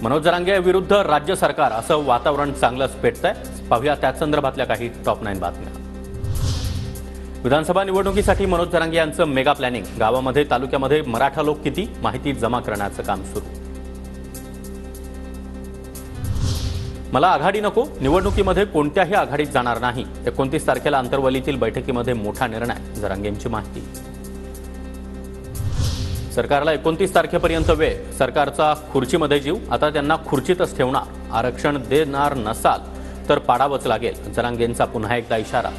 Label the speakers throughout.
Speaker 1: मनोज जरांगे विरुद्ध राज्य सरकार असं वातावरण चांगलंच पेटतंय। पाहूया त्या संदर्भातल्या काही टॉप 9 बातम्या। विधानसभा निवडणुकीसाठी मनोज जरांगे यांचं मेगा प्लॅनिंग। गावामध्ये तालुक्यामध्ये मराठा लोक किती, माहिती जमा करण्याचं काम सुरू। मला आघाडी नको, निवडणुकीमध्ये कोणत्याही आघाडीत जाणार नाही। 29 तारखेला अंतरवलीतील बैठकीमध्ये मोठा निर्णय, जरांगेंची माहिती। सरकारला 29 तारखेपर्यंत वेळ, सरकारचा खुर्चीमध्ये जीव, आता त्यांना खुर्चीतच ठेवणार। आरक्षण देणार नसाल तर पाडावंच लागेल, जरांगेंचा पुन्हा एकदा इशारा।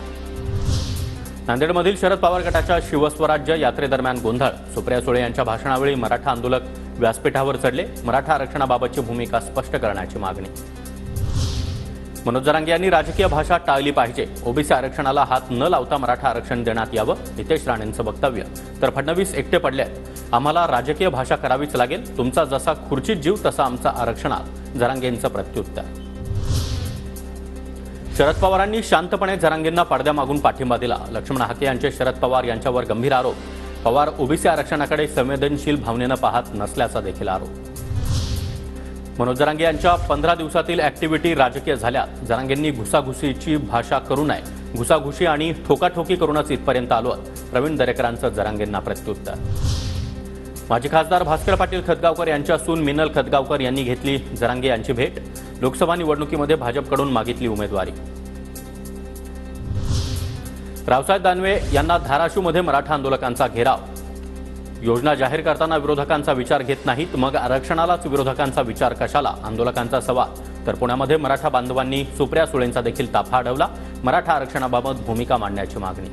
Speaker 1: नांदेडमधील शरद पवार गटाच्या शिवस्वराज्य यात्रेदरम्यान गोंधळ, सुप्रिया सुळे यांच्या भाषणावेळी मराठा आंदोलक व्यासपीठावर चढले। मराठा आरक्षणाबाबतची भूमिका स्पष्ट करण्याची मागणी। मनोज जरांगे यांनी राजकीय भाषा टाळली पाहिजे, ओबीसी आरक्षणाला हात न लावता मराठा आरक्षण देण्यात यावं, नितेश राणेंचं वक्तव्य। तर फडणवीस एकटे पडलेत, आम्हाला राजकीय भाषा करावीच लागेल, तुमचा जसा खुर्चीत जीव तसा आमचा आरक्षणात, जरांगेंचं प्रत्युत्तर। शरद पवारांनी शांतपणे जरांगेंना पडद्यामागून पाठिंबा दिला। लक्ष्मण हाके यांचे शरद पवार यांच्यावर गंभीर आरोप, पवार ओबीसी आरक्षणाकडे संवेदनशील भावनेनं पाहत नसल्याचा देखील आरोप। मनोज जरांगे यांच्या 15 दिवसातील ऍक्टिव्हिटी राजकीय झाल्या। जरांगेंनी घुसाघुसीची भाषा करू नये, घुसाघुशी आणि ठोकाठोकी करूनच इथपर्यंत आलो। प्रवीण दरेकरांचं जरांगेंना प्रत्युत्तर। माजी खासदार भास्कर पाटील खतगावकर यांच्या सून मिनल खतगावकर यांनी घेतली जरांगे यांची भेट। लोकसभा निवडणुकीमध्ये भाजपकडून मागितली उमेदवारी। रावसाहेब दानवे यांना धाराशिवमध्ये मराठा आंदोलकांचा घेराव। योजना जाहीर करताना विरोधकांचा विचार घेत नाहीत, मग आरक्षणालाच विरोधकांचा विचार कशाला, आंदोलकांचा सवाल। तर पुण्यामध्ये मराठा बांधवांनी सुप्रिया सुळेंचा देखील ताफा अडवला। मराठा आरक्षणाबाबत भूमिका मांडण्याची मागणी।